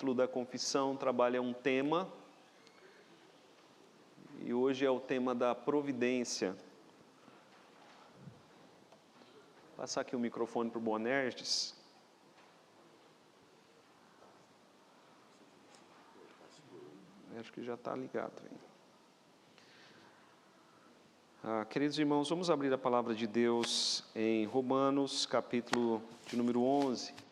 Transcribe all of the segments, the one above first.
Da confissão trabalha um tema, e hoje é o tema da providência. Vou passar aqui o microfone para o Boanerges. Acho que já está ligado. Queridos irmãos, vamos abrir a palavra de Deus em Romanos, capítulo de número 11.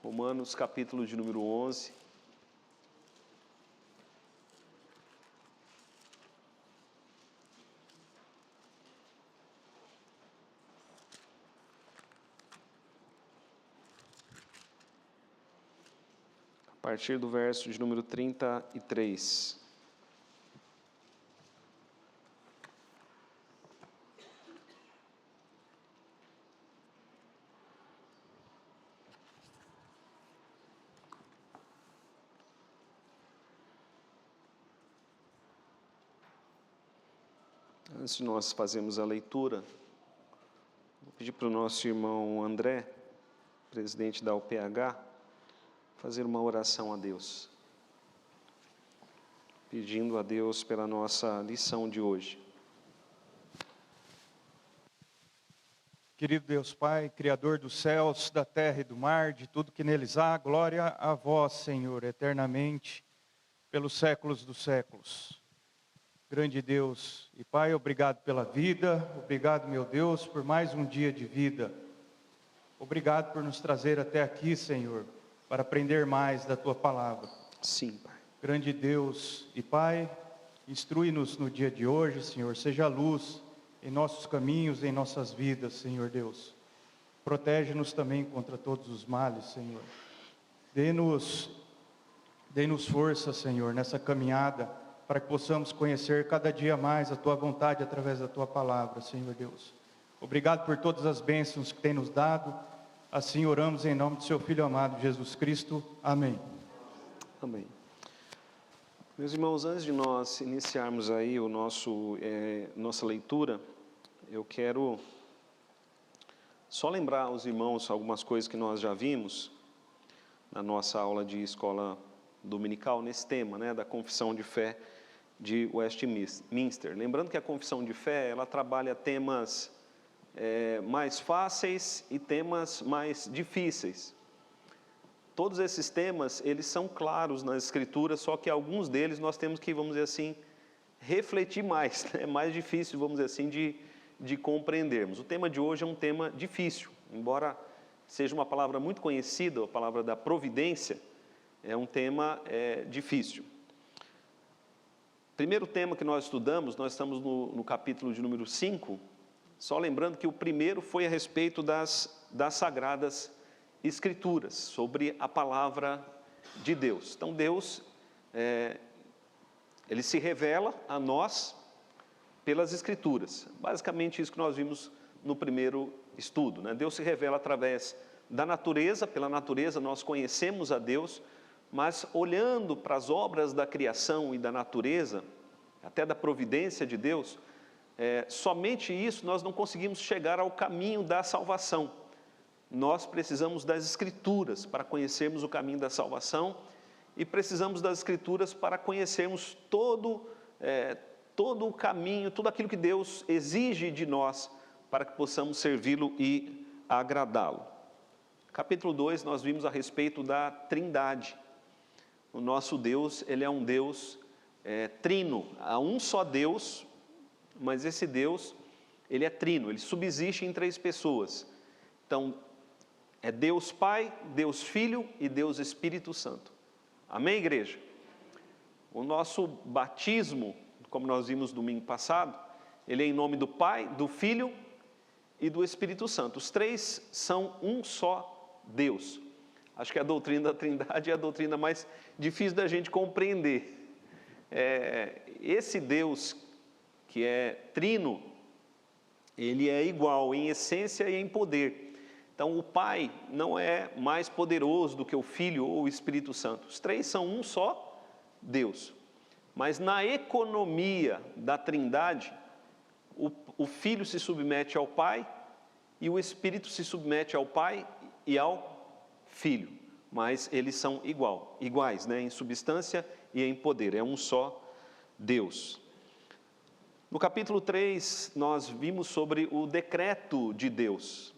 Romanos, capítulo de número 11. A partir do verso de número 33. Antes de nós fazermos a leitura, vou pedir para o nosso irmão André, presidente da UPH, fazer uma oração a Deus, pedindo a Deus pela nossa lição de hoje. Querido Deus Pai, Criador dos céus, da terra e do mar, de tudo que neles há, glória a vós, Senhor, eternamente, pelos séculos dos séculos. Grande Deus e Pai, obrigado pela vida, obrigado, meu Deus, por mais um dia de vida. Obrigado por nos trazer até aqui, Senhor, para aprender mais da Tua palavra. Sim, Pai. Grande Deus e Pai, instrui-nos no dia de hoje, Senhor, seja luz em nossos caminhos, em nossas vidas, Senhor Deus. Protege-nos também contra todos os males, Senhor. Dê-nos força, Senhor, nessa caminhada, para que possamos conhecer cada dia mais a Tua vontade através da Tua palavra, Senhor Deus. Obrigado por todas as bênçãos que tem nos dado. Assim oramos em nome do Seu Filho amado, Jesus Cristo. Amém. Amém. Meus irmãos, antes de nós iniciarmos aí nossa leitura, eu quero só lembrar aos irmãos algumas coisas que nós já vimos na nossa aula de escola dominical nesse tema, né, da confissão de fé de Westminster. Lembrando que a confissão de fé, ela trabalha temas mais fáceis e temas mais difíceis. Todos esses temas, eles são claros nas Escrituras, só que alguns deles nós temos que, vamos dizer assim, refletir mais, é mais difícil, vamos dizer assim, de compreendermos. O tema de hoje é um tema difícil, embora seja uma palavra muito conhecida, a palavra da providência, é um tema difícil. Primeiro tema que nós estudamos, nós estamos no capítulo de número 5, só lembrando que o primeiro foi a respeito das Sagradas Escrituras, sobre a palavra de Deus. Então Deus, Ele se revela a nós pelas Escrituras. Basicamente isso que nós vimos no primeiro estudo, né? Deus se revela através da natureza, pela natureza nós conhecemos a Deus, mas olhando para as obras da criação e da natureza, até da providência de Deus, somente isso nós não conseguimos chegar ao caminho da salvação. Nós precisamos das Escrituras para conhecermos o caminho da salvação e precisamos das Escrituras para conhecermos todo o caminho, tudo aquilo que Deus exige de nós para que possamos servi-lo e agradá-lo. Capítulo 2, nós vimos a respeito da Trindade. O nosso Deus, Ele é um Deus trino, há um só Deus, mas esse Deus, Ele é trino, Ele subsiste em 3 pessoas. Então, é Deus Pai, Deus Filho e Deus Espírito Santo. Amém, igreja? O nosso batismo, como nós vimos domingo passado, ele é em nome do Pai, do Filho e do Espírito Santo. Os 3 são um só Deus. Acho que a doutrina da Trindade é a doutrina mais difícil da gente compreender. Esse Deus que é trino, ele é igual em essência e em poder. Então o Pai não é mais poderoso do que o Filho ou o Espírito Santo. Os 3 são um só Deus. Mas na economia da Trindade, o Filho se submete ao Pai e o Espírito se submete ao Pai e ao Filho, mas eles são iguais, né, em substância e em poder, é um só Deus. No capítulo 3, nós vimos sobre o decreto de Deus.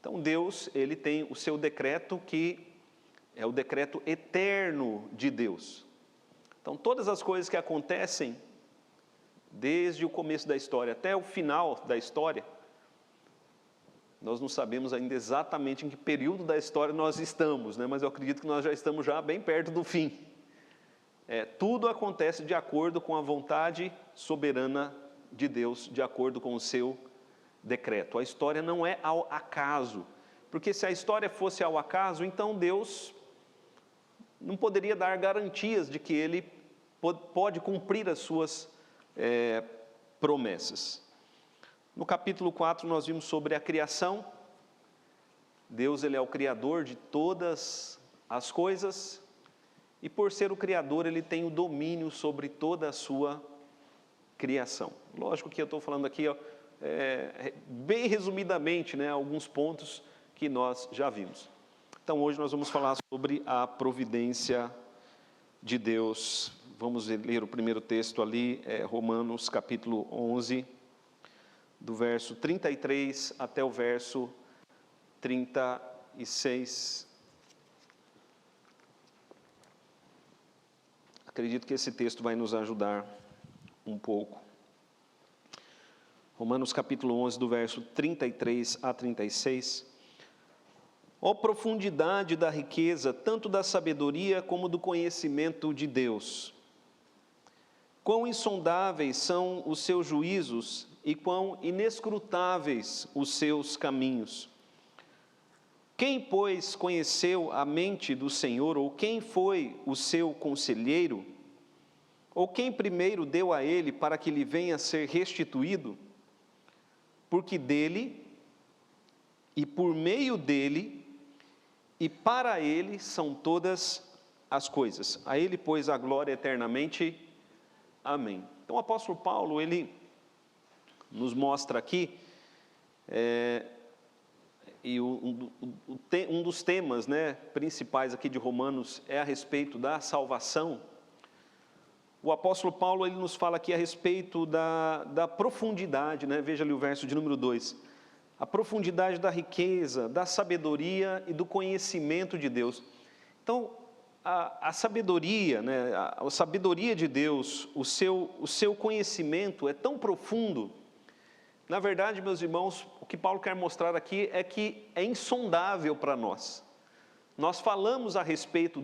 Então, Deus, ele tem o seu decreto, que é o decreto eterno de Deus. Então, todas as coisas que acontecem, desde o começo da história até o final da história, nós não sabemos ainda exatamente em que período da história nós estamos, né? Mas eu acredito que nós já estamos bem perto do fim. Tudo acontece de acordo com a vontade soberana de Deus, de acordo com o seu decreto. A história não é ao acaso, porque se a história fosse ao acaso, então Deus não poderia dar garantias de que Ele pode cumprir as suas promessas. No capítulo 4 nós vimos sobre a criação. Deus, ele é o Criador de todas as coisas, e por ser o Criador, ele tem o domínio sobre toda a sua criação. Lógico que eu estou falando aqui, bem resumidamente, né, alguns pontos que nós já vimos. Então hoje nós vamos falar sobre a providência de Deus. Vamos ler o primeiro texto ali, Romanos capítulo 11, do verso 33 até o verso 36. Acredito que esse texto vai nos ajudar um pouco. Romanos capítulo 11, do verso 33 a 36. Ó profundidade da riqueza, tanto da sabedoria como do conhecimento de Deus! Quão insondáveis são os seus juízos e quão inescrutáveis os seus caminhos! Quem, pois, conheceu a mente do Senhor, ou quem foi o seu conselheiro? Ou quem primeiro deu a ele para que lhe venha a ser restituído? Porque dele, e por meio dele, e para ele são todas as coisas. A ele, pois, a glória eternamente. Amém. Então o apóstolo Paulo, ele nos mostra aqui, um dos temas, né, principais aqui de Romanos é a respeito da salvação. O apóstolo Paulo, ele nos fala aqui a respeito da profundidade, né? Veja ali o verso de número 2. A profundidade da riqueza, da sabedoria e do conhecimento de Deus. Então, a sabedoria, né, a sabedoria de Deus, o seu conhecimento é tão profundo. Na verdade, meus irmãos, o que Paulo quer mostrar aqui é que é insondável para nós. Nós falamos a respeito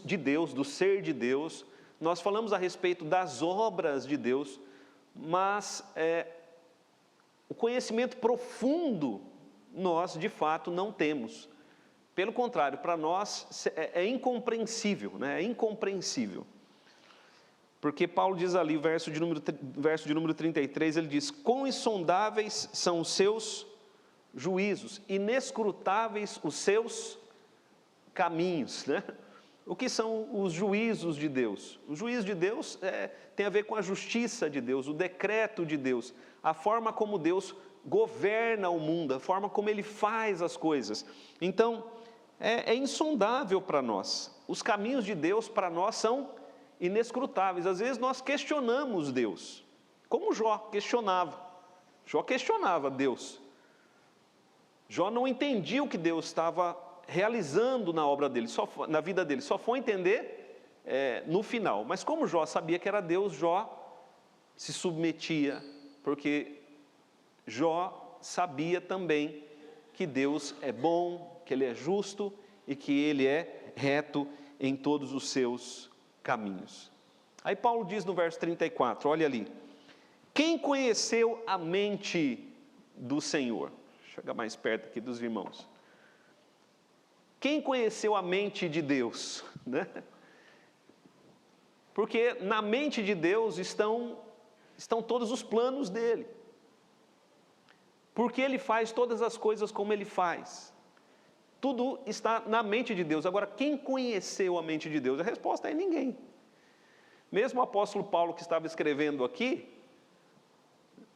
de Deus, do ser de Deus, nós falamos a respeito das obras de Deus, mas o conhecimento profundo nós, de fato, não temos. Pelo contrário, para nós é incompreensível, né? É incompreensível. Porque Paulo diz ali, verso de número 33, ele diz: quão insondáveis são os seus juízos, inescrutáveis os seus caminhos, né? O que são os juízos de Deus? O juízo de Deus tem a ver com a justiça de Deus, o decreto de Deus, a forma como Deus governa o mundo, a forma como Ele faz as coisas. Então, é insondável para nós. Os caminhos de Deus para nós são inescrutáveis. Às vezes nós questionamos Deus, como Jó questionava. Jó questionava Deus. Jó não entendia o que Deus estava realizando na obra dele, na vida dele, só foi entender no final. Mas como Jó sabia que era Deus, Jó se submetia, porque Jó sabia também que Deus é bom, que Ele é justo e que Ele é reto em todos os seus caminhos. Aí Paulo diz no verso 34, olha ali: quem conheceu a mente do Senhor? Chega mais perto aqui dos irmãos. Quem conheceu a mente de Deus, né? Porque na mente de Deus estão todos os planos dele. Porque Ele faz todas as coisas como Ele faz. Tudo está na mente de Deus. Agora, quem conheceu a mente de Deus? A resposta é ninguém. Mesmo o apóstolo Paulo, que estava escrevendo aqui,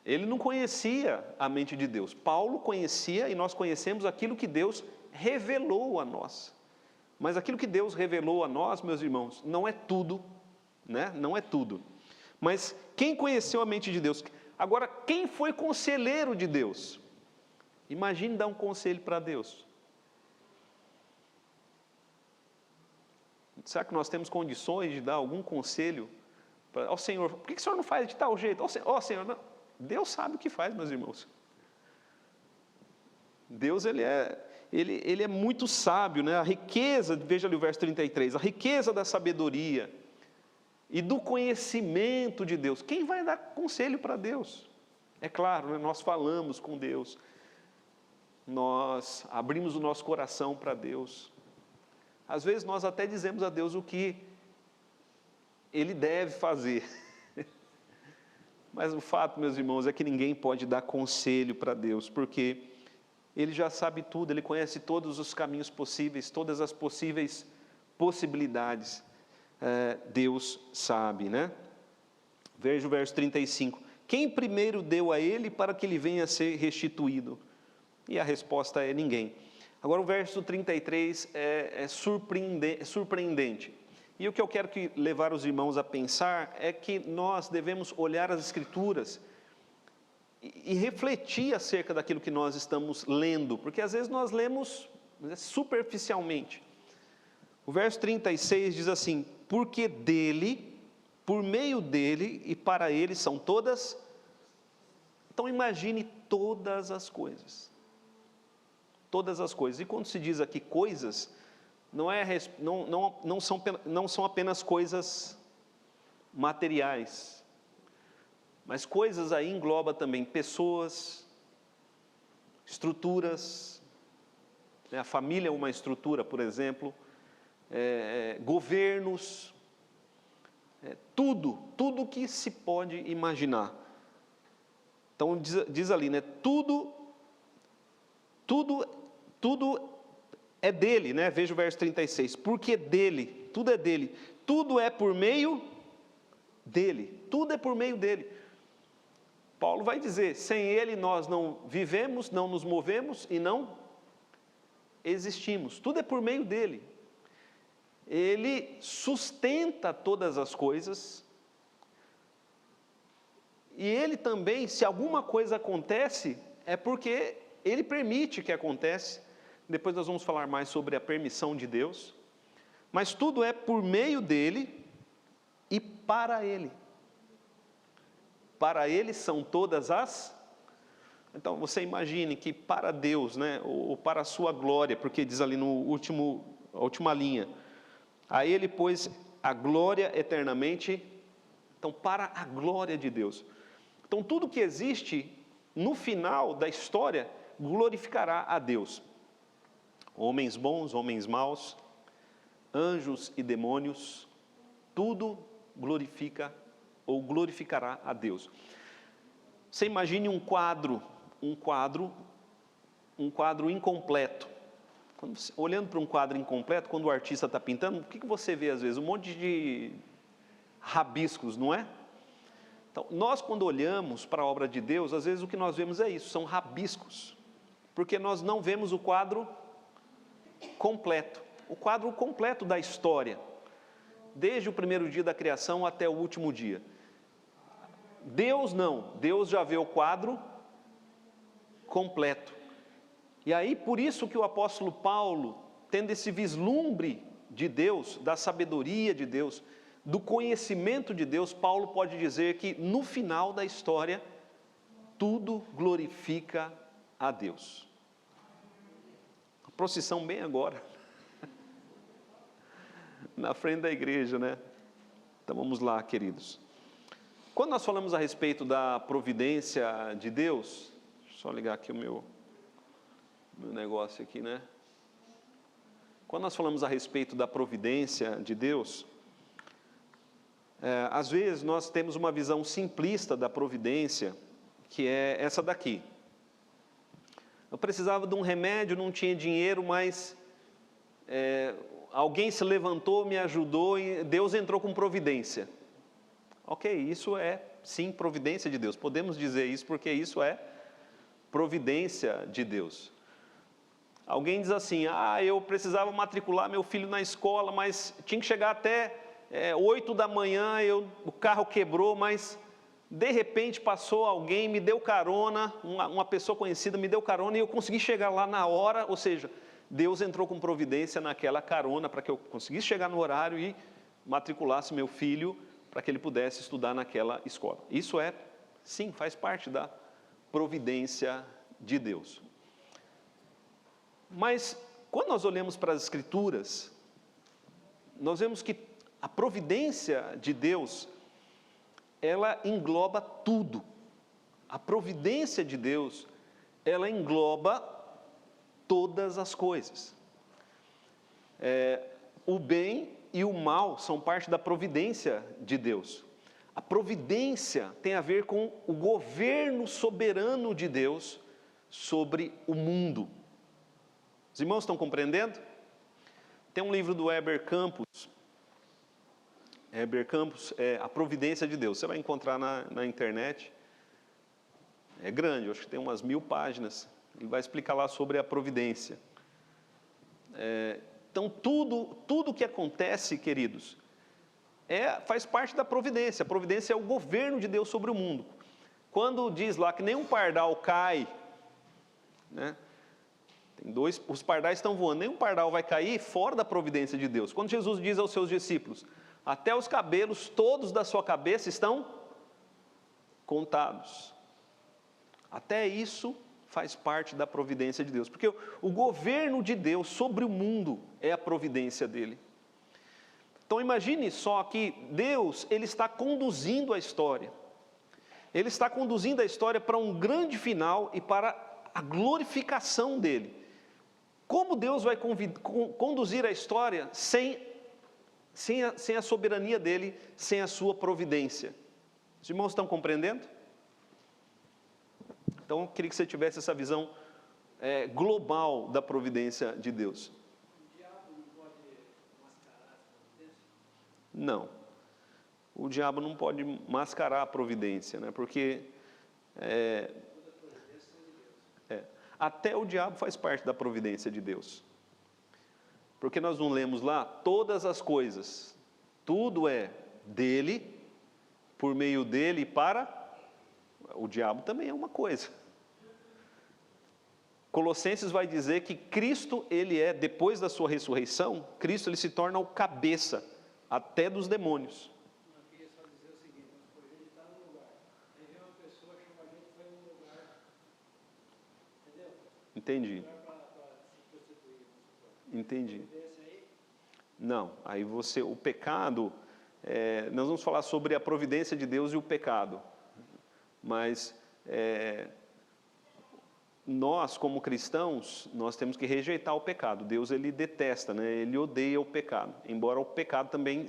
Ele não conhecia a mente de Deus. Paulo conhecia, e nós conhecemos aquilo que Deus revelou a nós. Mas aquilo que Deus revelou a nós, meus irmãos, não é tudo, né? Não é tudo. Mas quem conheceu a mente de Deus? Agora, quem foi conselheiro de Deus? Imagine dar um conselho para Deus. Será que nós temos condições de dar algum conselho para o Senhor? Por que o Senhor não faz de tal jeito? Ó Senhor, não. Deus sabe o que faz, meus irmãos. Deus, ele é muito sábio, né? A riqueza, veja ali o verso 33, a riqueza da sabedoria e do conhecimento de Deus. Quem vai dar conselho para Deus? É claro, né? Nós falamos com Deus, nós abrimos o nosso coração para Deus. Às vezes nós até dizemos a Deus o que Ele deve fazer. Mas o fato, meus irmãos, é que ninguém pode dar conselho para Deus, porque Ele já sabe tudo, Ele conhece todos os caminhos possíveis, todas as possíveis possibilidades. Deus sabe, né? Veja o verso 35. Quem primeiro deu a Ele para que Ele venha a ser restituído? E a resposta é ninguém. Agora o verso 33 é surpreendente. E o que eu quero levar os irmãos a pensar é que nós devemos olhar as Escrituras e refletir acerca daquilo que nós estamos lendo, porque às vezes nós lemos superficialmente. O verso 36 diz assim: porque dele, por meio dele e para ele são todas. Então imagine todas as coisas. Todas as coisas. E quando se diz aqui coisas, não são apenas coisas materiais, mas coisas aí engloba também pessoas, estruturas, né? A família é uma estrutura, por exemplo, governos, tudo que se pode imaginar. Então diz ali, né? Tudo é dele, né? Veja o verso 36, porque dele, tudo é dele, tudo é por meio dele, tudo é por meio dele. Paulo vai dizer, sem ele nós não vivemos, não nos movemos e não existimos, tudo é por meio dele. Ele sustenta todas as coisas, e ele também, se alguma coisa acontece, é porque ele permite que aconteça. Depois nós vamos falar mais sobre a permissão de Deus, mas tudo é por meio dele e para ele. Para ele são todas as... Então você imagine que para Deus, né, ou para a sua glória, porque diz ali no a última linha, a ele pois a glória eternamente, então para a glória de Deus. Então tudo que existe no final da história glorificará a Deus. Homens bons, homens maus, anjos e demônios, tudo glorifica ou glorificará a Deus. Você imagine um quadro incompleto. Olhando para um quadro incompleto, quando o artista está pintando, o que você vê às vezes? Um monte de rabiscos, não é? Então, nós quando olhamos para a obra de Deus, às vezes o que nós vemos é isso, são rabiscos, porque nós não vemos o quadro completo da história, desde o primeiro dia da criação até o último dia. Deus não, Deus já vê o quadro completo. E aí, por isso que o apóstolo Paulo, tendo esse vislumbre de Deus, da sabedoria de Deus, do conhecimento de Deus, Paulo pode dizer que no final da história, tudo glorifica a Deus. A procissão bem agora, na frente da igreja, né? Então vamos lá, queridos. Quando nós falamos a respeito da providência de Deus, deixa eu só ligar aqui o meu negócio aqui, né? Quando nós falamos a respeito da providência de Deus, às vezes nós temos uma visão simplista da providência, que é essa daqui. Eu precisava de um remédio, não tinha dinheiro, mas alguém se levantou, me ajudou e Deus entrou com providência. Ok, isso é sim, providência de Deus. Podemos dizer isso porque isso é providência de Deus. Alguém diz assim, eu precisava matricular meu filho na escola, mas tinha que chegar até 8 da manhã, o carro quebrou, mas de repente passou alguém, me deu carona, uma pessoa conhecida me deu carona e eu consegui chegar lá na hora, ou seja, Deus entrou com providência naquela carona para que eu conseguisse chegar no horário e matriculasse meu filho para que ele pudesse estudar naquela escola. Isso sim, faz parte da providência de Deus. Mas, quando nós olhamos para as Escrituras, nós vemos que a providência de Deus, ela engloba tudo. A providência de Deus, ela engloba todas as coisas. O bem e o mal são parte da providência de Deus. A providência tem a ver com o governo soberano de Deus sobre o mundo. Os irmãos estão compreendendo? Tem um livro do Heber Campos. Heber Campos é A Providência de Deus. Você vai encontrar na internet. É grande, eu acho que tem umas 1000 páginas. Ele vai explicar lá sobre a providência. Então, tudo que acontece, queridos, faz parte da providência. A providência é o governo de Deus sobre o mundo. Quando diz lá que nenhum pardal cai, né? Os pardais estão voando, nenhum pardal vai cair fora da providência de Deus. Quando Jesus diz aos seus discípulos, até os cabelos todos da sua cabeça estão contados. Até isso faz parte da providência de Deus, porque o governo de Deus sobre o mundo é a providência dele. Então imagine só que Deus, ele está conduzindo a história. Ele está conduzindo a história para um grande final e para a glorificação dele. Como Deus vai conduzir a história sem a soberania dele, sem a sua providência? Os irmãos estão compreendendo? Então eu queria que você tivesse essa visão global da providência de Deus. O diabo não pode mascarar a providência? Não. O diabo não pode mascarar a providência, né? Porque até o diabo faz parte da providência de Deus. Porque nós não lemos lá, todas as coisas, tudo é dele, por meio dele e para... O diabo também é uma coisa. Colossenses vai dizer que Cristo, ele depois da sua ressurreição, Cristo ele se torna o cabeça, até dos demônios. Eu queria só dizer o seguinte, ele está num lugar, aí vem uma pessoa, chama a gente, foi num lugar, entendeu? Entendi. Para se prostituir, vamos supor. Entendi. Esse aí? Não, aí o pecado, nós vamos falar sobre a providência de Deus e o pecado. Mas nós, como cristãos, nós temos que rejeitar o pecado. Deus, ele detesta, né? Ele odeia o pecado. Embora o pecado também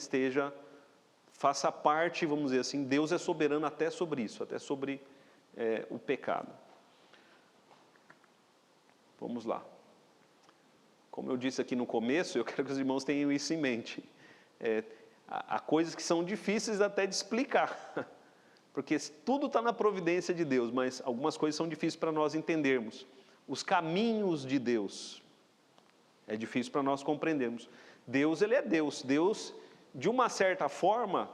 faça parte, vamos dizer assim, Deus é soberano até sobre isso, até sobre o pecado. Vamos lá. Como eu disse aqui no começo, eu quero que os irmãos tenham isso em mente. Há coisas que são difíceis até de explicar. Porque tudo está na providência de Deus, mas algumas coisas são difíceis para nós entendermos. Os caminhos de Deus é difícil para nós compreendermos. Deus, ele é Deus. Deus, de uma certa forma,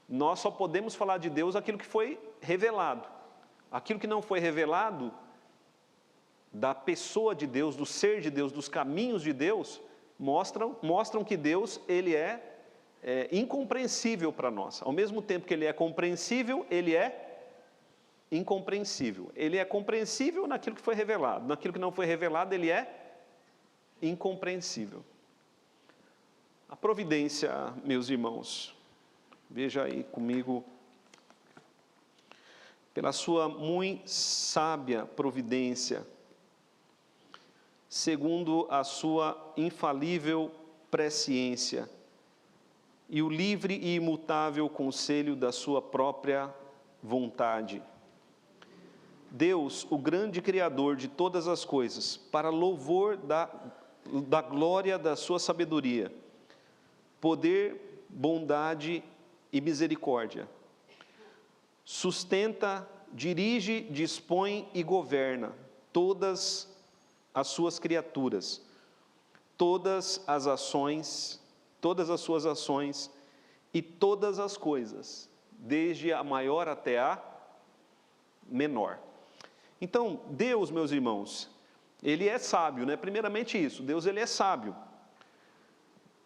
nós só podemos falar de Deus aquilo que foi revelado. Aquilo que não foi revelado, da pessoa de Deus, do ser de Deus, dos caminhos de Deus, mostram que Deus, ele é incompreensível para nós. Ao mesmo tempo que ele é compreensível, ele é incompreensível. Ele é compreensível naquilo que foi revelado. Naquilo que não foi revelado, ele é incompreensível. A providência, meus irmãos, veja aí comigo, pela sua muito sábia providência, segundo a sua infalível presciência, e o livre e imutável conselho da sua própria vontade. Deus, o grande Criador de todas as coisas, para louvor da glória da sua sabedoria, poder, bondade e misericórdia, sustenta, dirige, dispõe e governa todas as suas criaturas, todas as suas ações e todas as coisas, desde a maior até a menor. Então, Deus, meus irmãos, Ele é sábio, né? Primeiramente isso, Deus, Ele é sábio.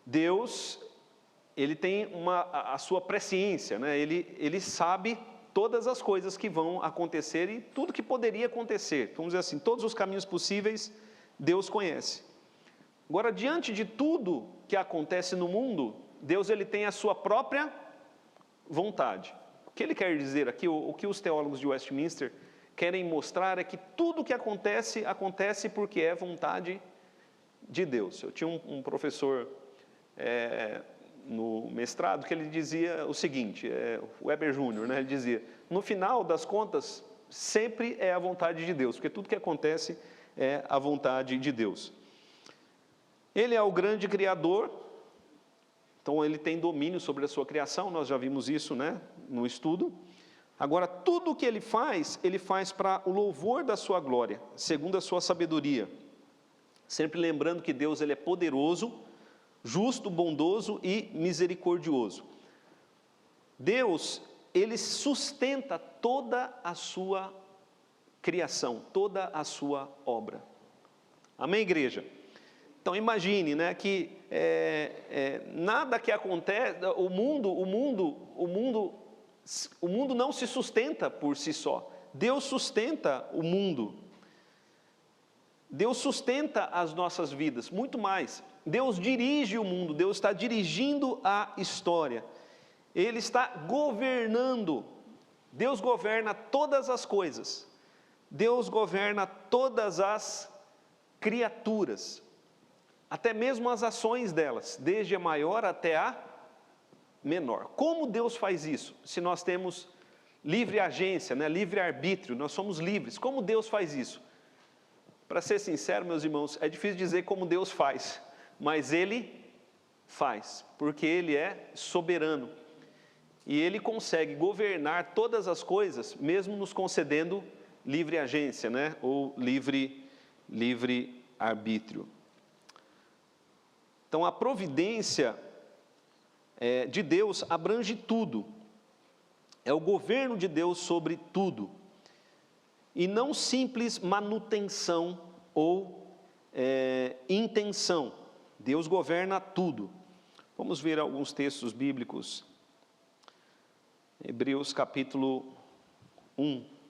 Deus, Ele tem a sua presciência, né? Ele sabe todas as coisas que vão acontecer e tudo que poderia acontecer. Vamos dizer assim, todos os caminhos possíveis, Deus conhece. Agora, diante de tudo que acontece no mundo, Deus, Ele tem a sua própria vontade. O que Ele quer dizer aqui, o que os teólogos de Westminster querem mostrar é que tudo que acontece, acontece porque é vontade de Deus. Eu tinha um professor no mestrado que ele dizia o seguinte, o Weber Júnior, né? Ele dizia, no final das contas, sempre é a vontade de Deus, porque tudo que acontece é a vontade de Deus. Ele é o grande Criador, então Ele tem domínio sobre a sua criação, nós já vimos isso, né, no estudo. Agora, tudo o que Ele faz para o louvor da sua glória, segundo a sua sabedoria. Sempre lembrando que Deus, Ele é poderoso, justo, bondoso e misericordioso. Deus, Ele sustenta toda a sua criação, toda a sua obra. Amém, igreja? Então imagine, né, que nada que acontece, o mundo não se sustenta por si só. Deus sustenta o mundo. Deus sustenta as nossas vidas, muito mais. Deus dirige o mundo, Deus está dirigindo a história. Ele está governando. Deus governa todas as coisas. Deus governa todas as criaturas. Até mesmo as ações delas, desde a maior até a menor. Como Deus faz isso? Se nós temos livre agência, né? Livre arbítrio, nós somos livres. Como Deus faz isso? Para ser sincero, meus irmãos, é difícil dizer como Deus faz, mas Ele faz, porque Ele é soberano. E Ele consegue governar todas as coisas, mesmo nos concedendo livre agência, né? Ou livre arbítrio. Então, a providência de Deus abrange tudo. É o governo de Deus sobre tudo. E não simples manutenção ou intenção. Deus governa tudo. Vamos ver alguns textos bíblicos. Hebreus capítulo 1.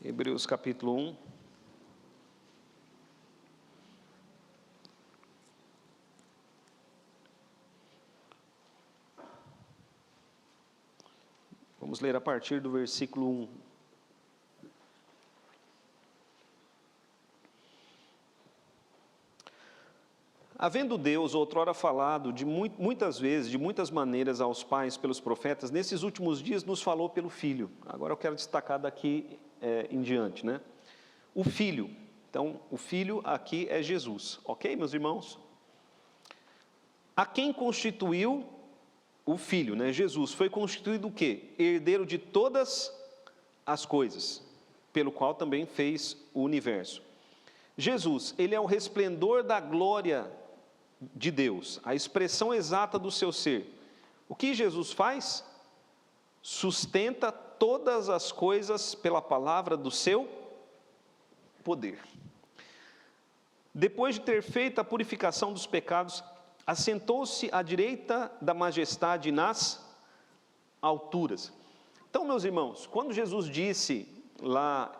Hebreus capítulo 1. Vamos ler a partir do versículo 1. Havendo Deus outrora falado muitas vezes, de muitas maneiras aos pais pelos profetas, nesses últimos dias nos falou pelo Filho. Agora eu quero destacar daqui em diante, né? O Filho. Então, o Filho aqui é Jesus, ok, meus irmãos? A quem constituiu o Filho, né? Jesus, foi constituído o quê? Herdeiro de todas as coisas, pelo qual também fez o universo. Jesus, Ele é o resplendor da glória de Deus, a expressão exata do seu ser. O que Jesus faz? Sustenta todas as coisas pela palavra do seu poder. Depois de ter feito a purificação dos pecados, assentou-se à direita da majestade nas alturas. Então, meus irmãos, quando Jesus disse lá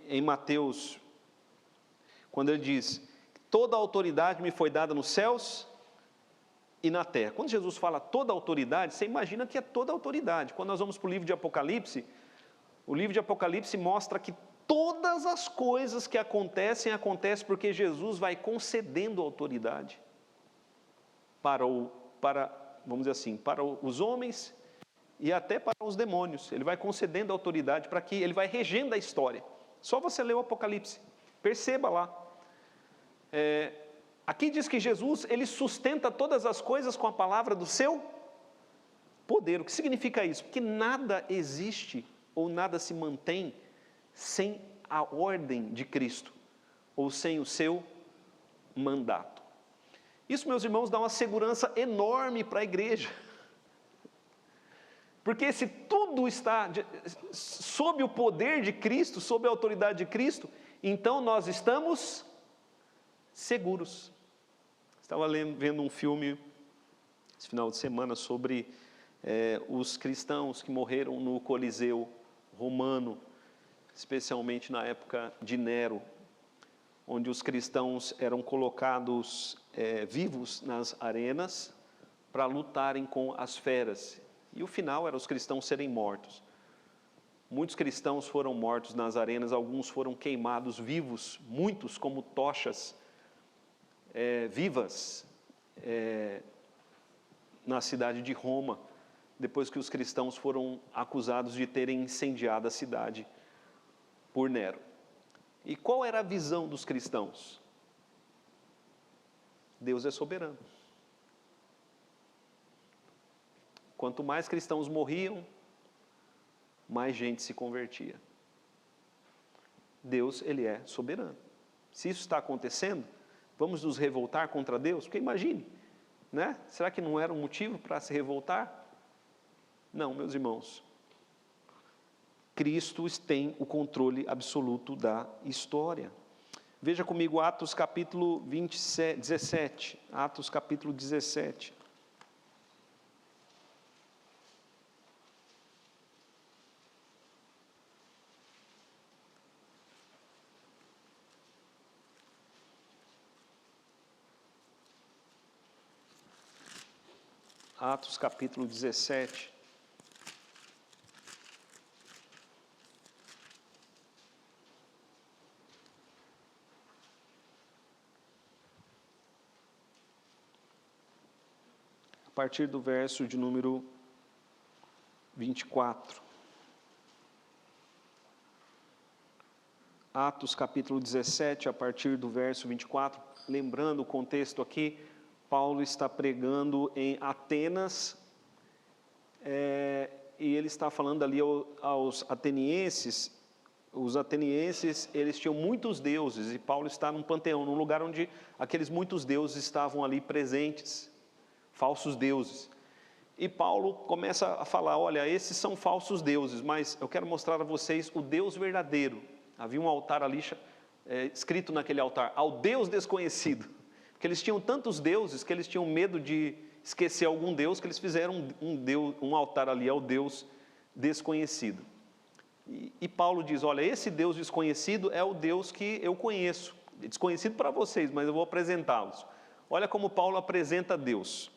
em Mateus, quando Ele diz, toda a autoridade me foi dada nos céus e na terra. Quando Jesus fala toda a autoridade, você imagina que é toda a autoridade. Quando nós vamos para o livro de Apocalipse, o livro de Apocalipse mostra que todas as coisas que acontecem porque Jesus vai concedendo autoridade vamos dizer assim, para os homens e até para os demônios. Ele vai concedendo autoridade para que ele vai regendo a história. Só você ler o Apocalipse, perceba lá. Aqui diz que Jesus, ele sustenta todas as coisas com a palavra do seu poder. O que significa isso? Que nada existe ou nada se mantém sem a ordem de Cristo, ou sem o seu mandato. Isso, meus irmãos, dá uma segurança enorme para a igreja. Porque se tudo está sob o poder de Cristo, sob a autoridade de Cristo, então nós estamos seguros. Estava vendo um filme esse final de semana sobre os cristãos que morreram no Coliseu Romano, especialmente na época de Nero, onde os cristãos eram colocados vivos nas arenas para lutarem com as feras. E o final era os cristãos serem mortos. Muitos cristãos foram mortos nas arenas, alguns foram queimados vivos, muitos como tochas vivas na cidade de Roma, depois que os cristãos foram acusados de terem incendiado a cidade por Nero. E qual era a visão dos cristãos? Deus é soberano. Quanto mais cristãos morriam, mais gente se convertia. Deus, ele é soberano. Se isso está acontecendo, vamos nos revoltar contra Deus? Porque imagine, né? Será que não era um motivo para se revoltar? Não, meus irmãos. Cristo tem o controle absoluto da história. Veja comigo Atos capítulo 17. Atos capítulo 17. Atos capítulo 17. A partir do verso de número 24. Atos capítulo 17, a partir do verso 24. Lembrando o contexto aqui, Paulo está pregando em Atenas, e ele está falando ali aos atenienses. Os atenienses, eles tinham muitos deuses, e Paulo está num panteão, num lugar onde aqueles muitos deuses estavam ali presentes, falsos deuses. E Paulo começa a falar, olha, esses são falsos deuses, mas eu quero mostrar a vocês o Deus verdadeiro. Havia um altar ali, escrito naquele altar, ao Deus desconhecido. Porque eles tinham tantos deuses que eles tinham medo de esquecer algum Deus, que eles fizeram um altar ali ao Deus desconhecido. E Paulo diz, olha, esse Deus desconhecido é o Deus que eu conheço. Desconhecido para vocês, mas eu vou apresentá-los. Olha como Paulo apresenta Deus.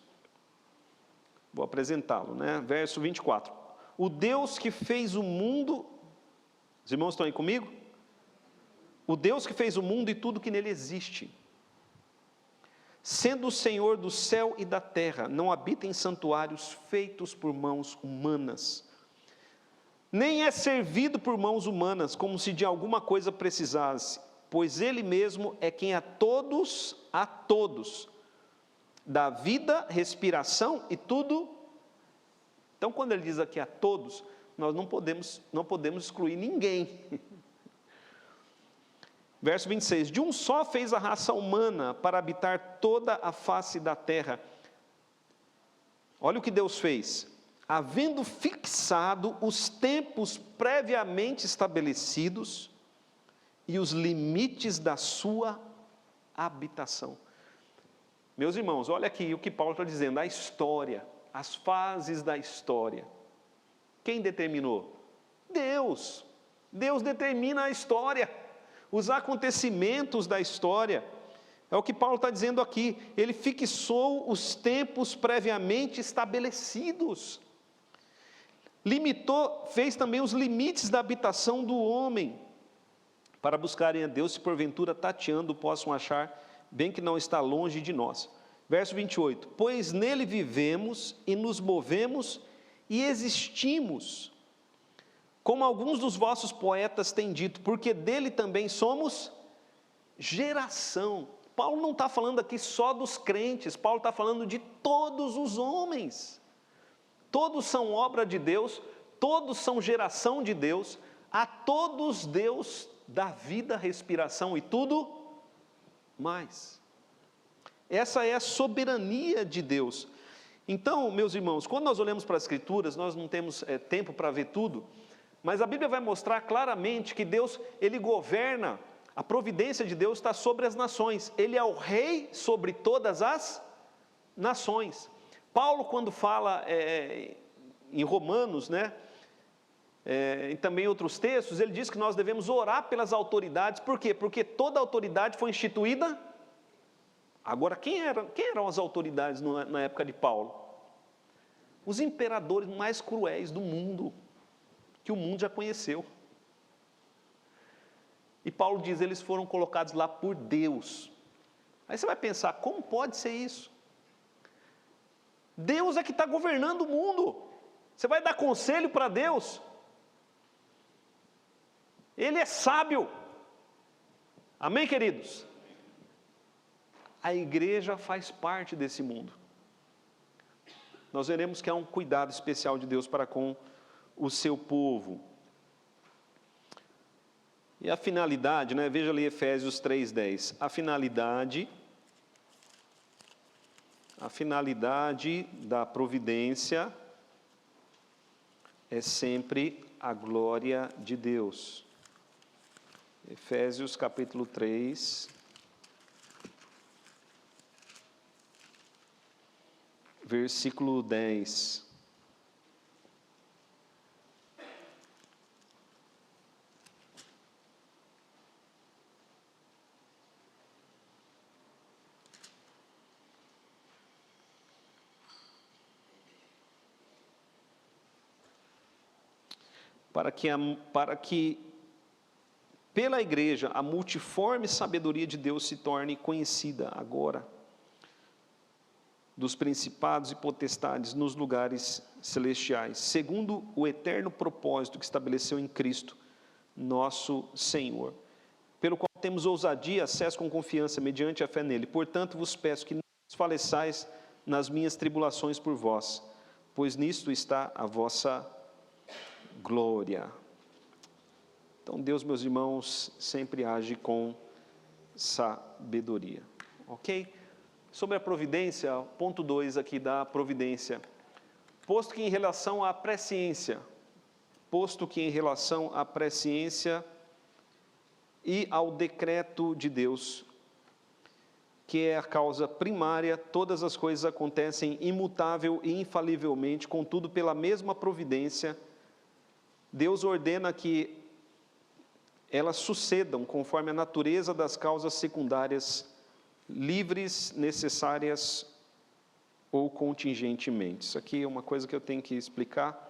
Vou apresentá-lo, né? Verso 24. O Deus que fez o mundo... Os irmãos estão aí comigo? O Deus que fez o mundo e tudo que nele existe, sendo o Senhor do céu e da terra, não habita em santuários feitos por mãos humanas, nem é servido por mãos humanas, como se de alguma coisa precisasse, pois Ele mesmo é quem a todos, dá vida, respiração e tudo. Então, quando ele diz aqui a todos, nós não podemos excluir ninguém. Verso 26, de um só fez a raça humana para habitar toda a face da terra. Olha o que Deus fez. Havendo fixado os tempos previamente estabelecidos e os limites da sua habitação. Meus irmãos, olha aqui o que Paulo está dizendo, a história, as fases da história. Quem determinou? Deus. Deus determina a história. Os acontecimentos da história, é o que Paulo está dizendo aqui, ele fixou os tempos previamente estabelecidos, limitou, fez também os limites da habitação do homem, para buscarem a Deus, se porventura tateando possam achar, bem que não está longe de nós. Verso 28, pois nele vivemos e nos movemos e existimos, como alguns dos vossos poetas têm dito, porque dele também somos geração. Paulo não está falando aqui só dos crentes, Paulo está falando de todos os homens. Todos são obra de Deus, todos são geração de Deus, a todos Deus dá vida, respiração e tudo mais. Essa é a soberania de Deus. Então, meus irmãos, quando nós olhamos para as Escrituras, nós não temos tempo para ver tudo, mas a Bíblia vai mostrar claramente que Deus, Ele governa, a providência de Deus está sobre as nações, Ele é o rei sobre todas as nações. Paulo, quando fala em Romanos, né, e também em outros textos, ele diz que nós devemos orar pelas autoridades. Por quê? Porque toda autoridade foi instituída. Agora, quem eram as autoridades na época de Paulo? Os imperadores mais cruéis do mundo, que o mundo já conheceu. E Paulo diz, eles foram colocados lá por Deus. Aí você vai pensar, como pode ser isso? Deus é que está governando o mundo. Você vai dar conselho para Deus? Ele é sábio. Amém, queridos? A igreja faz parte desse mundo. Nós veremos que há um cuidado especial de Deus para com o seu povo. E a finalidade, né? Veja ali Efésios 3:10. A finalidade da providência é sempre a glória de Deus. Efésios capítulo 3, versículo 10. Para que pela igreja a multiforme sabedoria de Deus se torne conhecida agora, dos principados e potestades nos lugares celestiais, segundo o eterno propósito que estabeleceu em Cristo, nosso Senhor, pelo qual temos ousadia e acesso com confiança mediante a fé nele. Portanto, vos peço que não desfaleçais nas minhas tribulações por vós, pois nisto está a vossa glória. Então, Deus, meus irmãos, sempre age com sabedoria. Ok? Sobre a providência, ponto 2 aqui da providência. Posto que em relação à presciência e ao decreto de Deus, que é a causa primária, todas as coisas acontecem imutável e infalivelmente, contudo, pela mesma providência, Deus ordena que elas sucedam conforme a natureza das causas secundárias, livres, necessárias ou contingentemente. Isso aqui é uma coisa que eu tenho que explicar,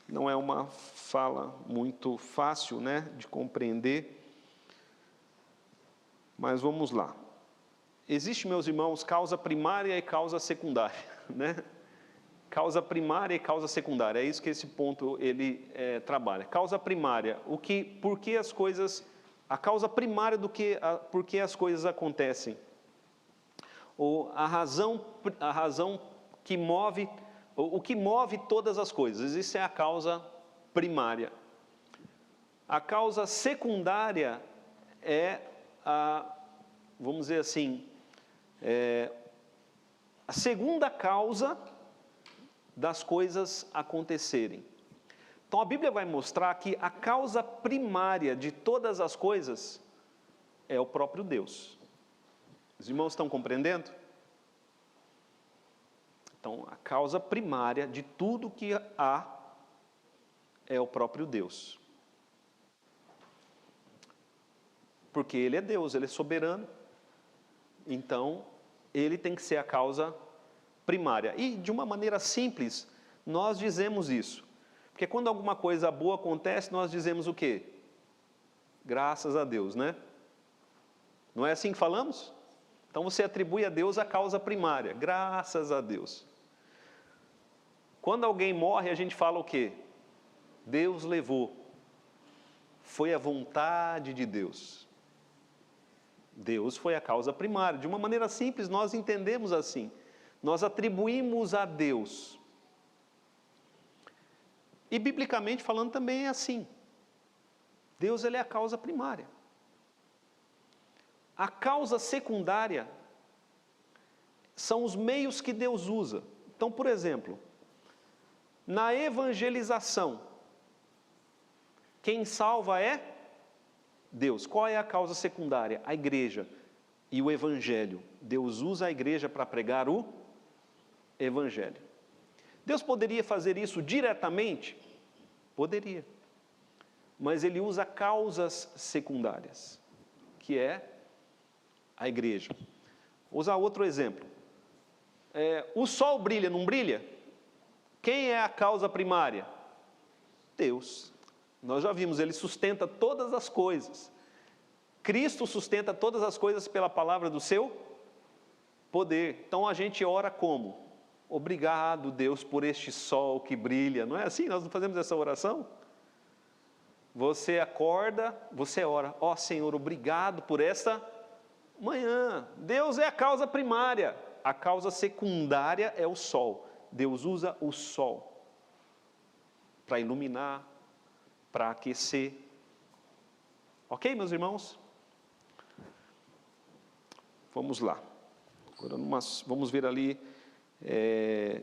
não é uma fala muito fácil, né, de compreender, mas vamos lá. Existe, meus irmãos, causa primária e causa secundária, né? Causa primária e causa secundária, é isso que esse ponto ele trabalha. Causa primária, por que as coisas, a causa primária por que as coisas acontecem, ou a razão que move, o que move todas as coisas, isso é a causa primária. A causa secundária é vamos dizer assim, a segunda causa das coisas acontecerem. Então a Bíblia vai mostrar que a causa primária de todas as coisas é o próprio Deus. Os irmãos estão compreendendo? Então a causa primária de tudo que há é o próprio Deus. Porque Ele é Deus, Ele é soberano, então Ele tem que ser a causa primária. E de uma maneira simples, nós dizemos isso. Porque quando alguma coisa boa acontece, nós dizemos o quê? Graças a Deus, né? Não é assim que falamos? Então você atribui a Deus a causa primária, graças a Deus. Quando alguém morre, a gente fala o quê? Deus levou. foi a vontade de Deus. Deus foi a causa primária. De uma maneira simples, nós entendemos assim. Nós atribuímos a Deus. E biblicamente falando também é assim. Deus, ele é a causa primária. A causa secundária são os meios que Deus usa. Então, por exemplo, na evangelização, quem salva é Deus. Qual é a causa secundária? A igreja e o evangelho. Deus usa a igreja para pregar o evangelho. Deus poderia fazer isso diretamente? Poderia. Mas ele usa causas secundárias, que é a igreja. Vou usar outro exemplo. O sol brilha, não brilha? Quem é a causa primária? Deus. Nós já vimos, ele sustenta todas as coisas. Cristo sustenta todas as coisas pela palavra do seu poder. Então a gente ora como? Obrigado, Deus, por este sol que brilha. Não é assim? Nós não fazemos essa oração? Você acorda, você ora. Ó Senhor, obrigado por esta manhã. Deus é a causa primária. A causa secundária é o sol. Deus usa o sol para iluminar, para aquecer. Ok, meus irmãos? Vamos lá. Agora vamos ver ali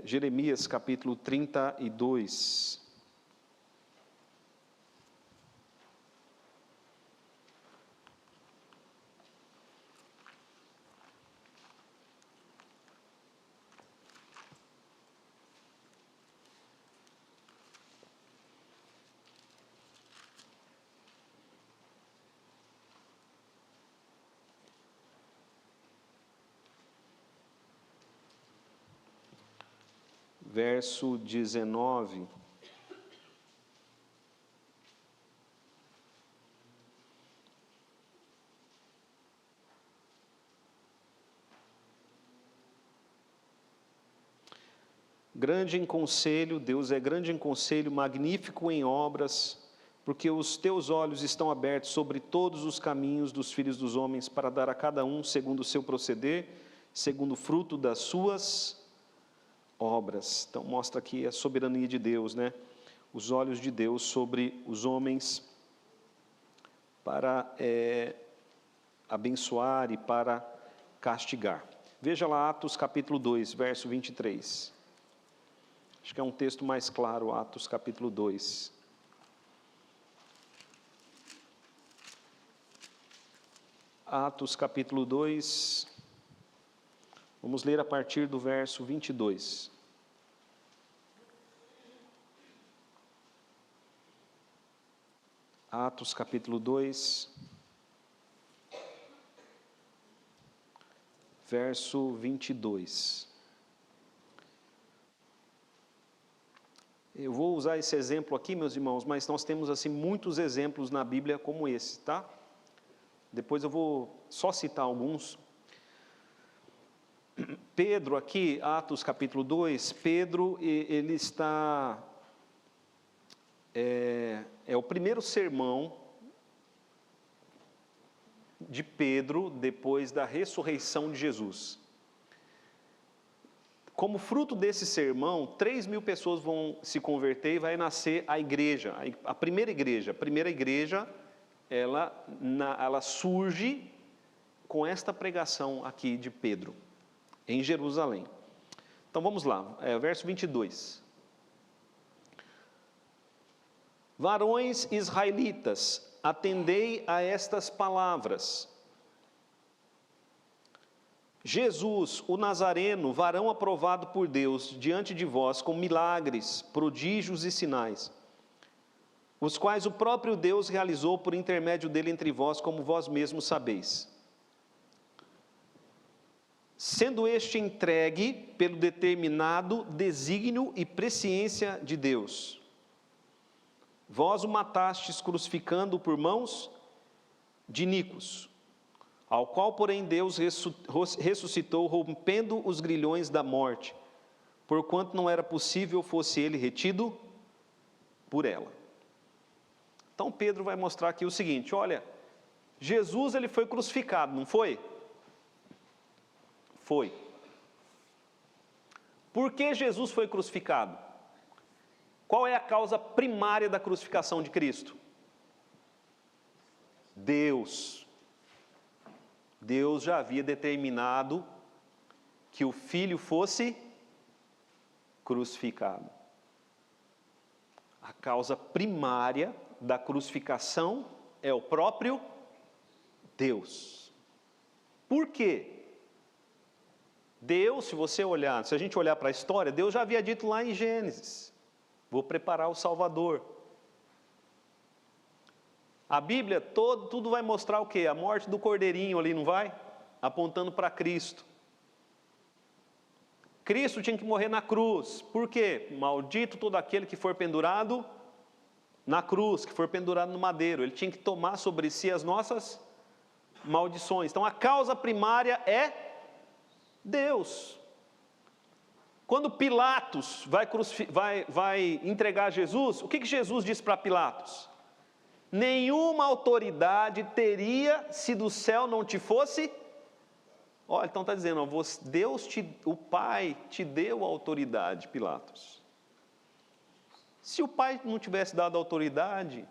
Jeremias capítulo 32. Verso 19. Grande em conselho, Deus é grande em conselho, magnífico em obras, porque os teus olhos estão abertos sobre todos os caminhos dos filhos dos homens, para dar a cada um segundo o seu proceder, segundo o fruto das suas obras. Então mostra aqui a soberania de Deus, né? Os olhos de Deus sobre os homens para abençoar e para castigar. Veja lá Atos capítulo 2, verso 23. Acho que é um texto mais claro, Atos capítulo 2. Atos capítulo 2, vamos ler a partir do verso 22. Atos capítulo 2, verso 22. Eu vou usar esse exemplo aqui, meus irmãos, mas nós temos assim muitos exemplos na Bíblia como esse, tá? Depois eu vou só citar alguns. Pedro aqui, Atos capítulo 2, Pedro, ele está... É o primeiro sermão de Pedro depois da ressurreição de Jesus. Como fruto desse sermão, 3.000 pessoas vão se converter e vai nascer a igreja, a primeira igreja. A primeira igreja, ela surge com esta pregação aqui de Pedro, em Jerusalém. Então vamos lá, verso 22. Varões israelitas, atendei a estas palavras. Jesus, o Nazareno, varão aprovado por Deus, diante de vós, com milagres, prodígios e sinais, os quais o próprio Deus realizou por intermédio dele entre vós, como vós mesmos sabeis. Sendo este entregue pelo determinado desígnio e presciência de Deus. Vós o matastes crucificando-o por mãos de iníquos, ao qual, porém, Deus ressuscitou, rompendo os grilhões da morte, porquanto não era possível fosse ele retido por ela. Então Pedro vai mostrar aqui o seguinte, olha, Jesus ele foi crucificado, não foi? Foi. Por que Jesus foi crucificado? Qual é a causa primária da crucificação de Cristo? Deus. Deus já havia determinado que o Filho fosse crucificado. A causa primária da crucificação é o próprio Deus. Por quê? Deus, se a gente olhar para a história, Deus já havia dito lá em Gênesis, vou preparar o Salvador. A Bíblia, tudo vai mostrar o quê? A morte do cordeirinho ali, não vai? Apontando para Cristo. Cristo tinha que morrer na cruz. Por quê? Maldito todo aquele que for pendurado na cruz, que for pendurado no madeiro. Ele tinha que tomar sobre si as nossas maldições. Então a causa primária é Deus. Quando Pilatos vai entregar Jesus, o que Jesus disse para Pilatos? Nenhuma autoridade teria se do céu não te fosse. Olha, então está dizendo, o Pai te deu a autoridade, Pilatos. Se o Pai não tivesse dado a autoridade,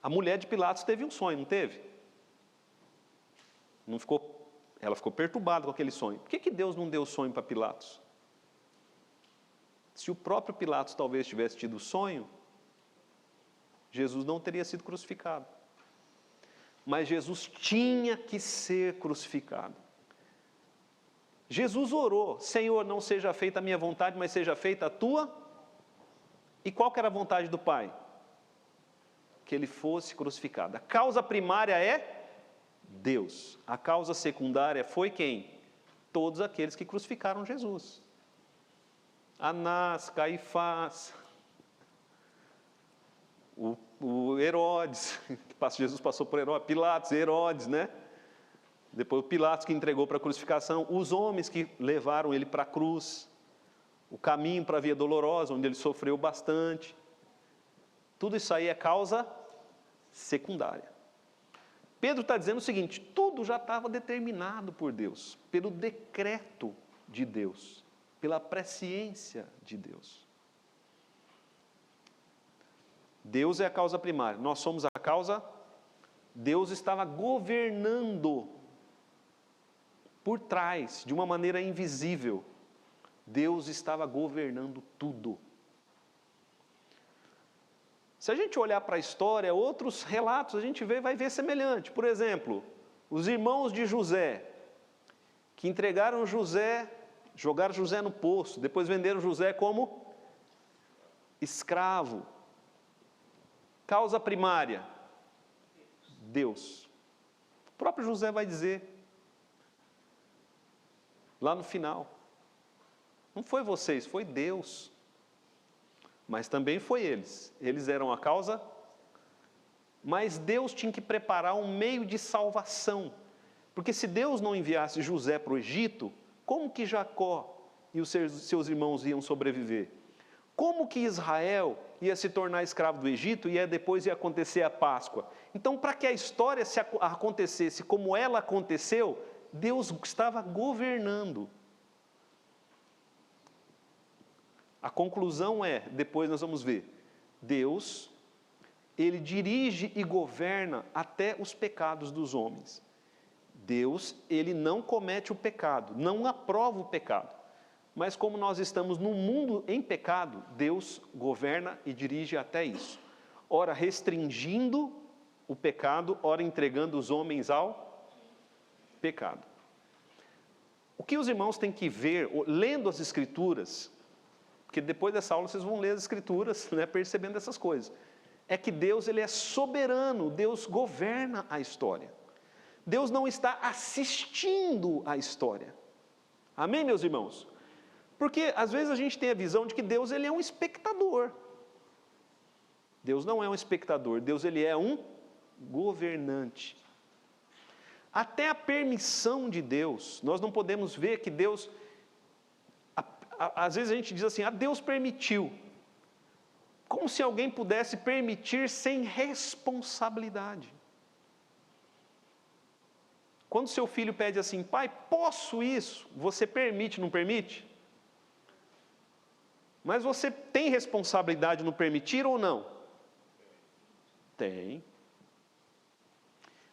a mulher de Pilatos teve um sonho, não teve? Ela ficou perturbada com aquele sonho. Por que Deus não deu o sonho para Pilatos? Se o próprio Pilatos talvez tivesse tido o sonho, Jesus não teria sido crucificado. Mas Jesus tinha que ser crucificado. Jesus orou, Senhor, não seja feita a minha vontade, mas seja feita a tua. E qual que era a vontade do Pai? Que ele fosse crucificado. A causa primária é Deus. A causa secundária foi quem? Todos aqueles que crucificaram Jesus. Anás, Caifás, o Herodes, Jesus passou por Herodes, Pilatos, Herodes, né? Depois o Pilatos que entregou para a crucificação, os homens que levaram ele para a cruz, o caminho para a via dolorosa, onde ele sofreu bastante. Tudo isso aí é causa secundária. Pedro está dizendo o seguinte, tudo já estava determinado por Deus, pelo decreto de Deus, pela presciência de Deus. Deus é a causa primária, nós somos a causa. Deus estava governando por trás, de uma maneira invisível. Deus estava governando tudo. Se a gente olhar para a história, outros relatos a gente vai ver semelhante. Por exemplo, os irmãos de José, que entregaram José, jogaram José no poço, depois venderam José como escravo. Causa primária, Deus. O próprio José vai dizer, lá no final, não foi vocês, foi Deus. Mas também foi eles. Eles eram a causa, mas Deus tinha que preparar um meio de salvação. Porque se Deus não enviasse José para o Egito, como que Jacó e os seus irmãos iam sobreviver? Como que Israel ia se tornar escravo do Egito e depois ia acontecer a Páscoa? Então, para que a história acontecesse como ela aconteceu, Deus estava governando. A conclusão é, depois nós vamos ver, Deus, Ele dirige e governa até os pecados dos homens. Deus, Ele não comete o pecado, não aprova o pecado. Mas como nós estamos num mundo em pecado, Deus governa e dirige até isso. Ora restringindo o pecado, ora entregando os homens ao pecado. O que os irmãos têm que ver, lendo as Escrituras, porque depois dessa aula vocês vão ler as Escrituras, né, percebendo essas coisas, é que Deus ele é soberano, Deus governa a história. Deus não está assistindo a história. Amém, meus irmãos? Porque às vezes a gente tem a visão de que Deus ele é um espectador. Deus não é um espectador, Deus ele é um governante. Até a permissão de Deus, nós não podemos ver que Deus, às vezes a gente diz assim, Deus permitiu. Como se alguém pudesse permitir sem responsabilidade. Quando seu filho pede assim, pai, posso isso? Você permite, não permite? Mas você tem responsabilidade no permitir ou não? Tem.